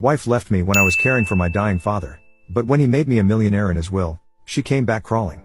Wife left me when I was caring for my dying father. But when he made me a millionaire in his will, she came back crawling.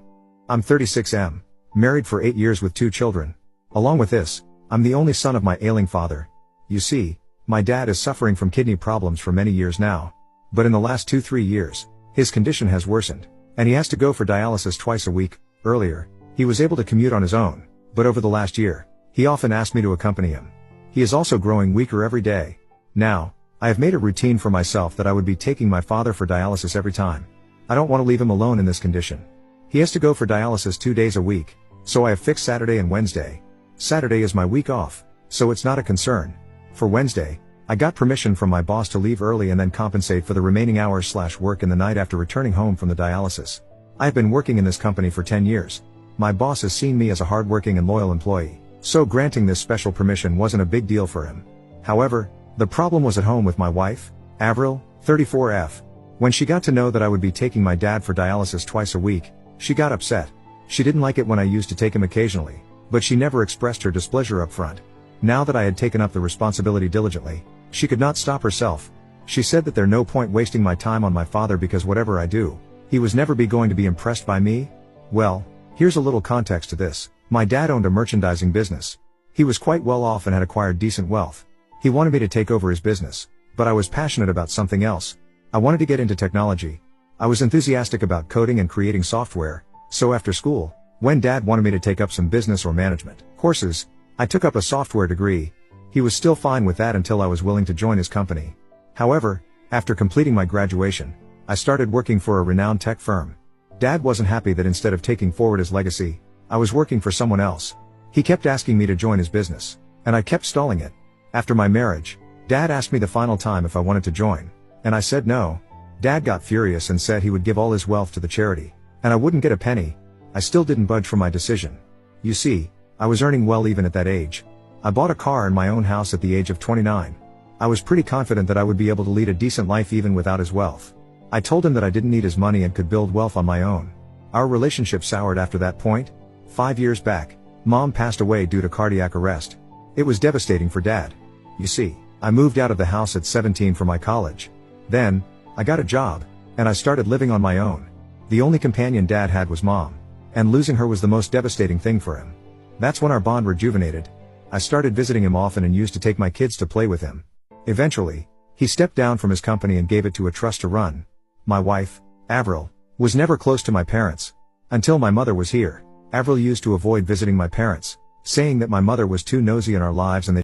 I'm 36M, married for 8 years with 2 children. Along with this, I'm the only son of my ailing father. You see, my dad is suffering from kidney problems for many years now. But in the last 2-3 years, his condition has worsened, and he has to go for dialysis twice a week. Earlier, he was able to commute on his own, but over the last year, he often asked me to accompany him. He is also growing weaker every day. Now, I have made a routine for myself that I would be taking my father for dialysis every time. I don't want to leave him alone in this condition. He has to go for dialysis 2 days a week, so I have fixed Saturday and Wednesday. Saturday is my week off, so it's not a concern. For Wednesday, I got permission from my boss to leave early and then compensate for the remaining hours/work in the night after returning home from the dialysis. I have been working in this company for 10 years. My boss has seen me as a hardworking and loyal employee, so granting this special permission wasn't a big deal for him. However, the problem was at home with my wife, Avril, 34F. When she got to know that I would be taking my dad for dialysis twice a week, she got upset. She didn't like it when I used to take him occasionally, but she never expressed her displeasure up front. Now that I had taken up the responsibility diligently, she could not stop herself. She said that there's no point wasting my time on my father because whatever I do, he was never going to be impressed by me. Well, here's a little context to this. My dad owned a merchandising business. He was quite well off and had acquired decent wealth. He wanted me to take over his business, but I was passionate about something else. I wanted to get into technology. I was enthusiastic about coding and creating software, so after school, when Dad wanted me to take up some business or management courses, I took up a software degree. He was still fine with that until I was willing to join his company. However, after completing my graduation, I started working for a renowned tech firm. Dad wasn't happy that instead of taking forward his legacy, I was working for someone else. He kept asking me to join his business, and I kept stalling it. After my marriage, Dad asked me the final time if I wanted to join, and I said no. Dad got furious and said he would give all his wealth to the charity, and I wouldn't get a penny. I still didn't budge from my decision. You see, I was earning well even at that age. I bought a car and my own house at the age of 29. I was pretty confident that I would be able to lead a decent life even without his wealth. I told him that I didn't need his money and could build wealth on my own. Our relationship soured after that point. 5 years back, Mom passed away due to cardiac arrest. It was devastating for Dad. You see, I moved out of the house at 17 for my college. Then, I got a job, and I started living on my own. The only companion Dad had was Mom, and losing her was the most devastating thing for him. That's when our bond rejuvenated. I started visiting him often and used to take my kids to play with him. Eventually, he stepped down from his company and gave it to a trust to run. My wife, Avril, was never close to my parents. Until my mother was here, Avril used to avoid visiting my parents, saying that my mother was too nosy in our lives and they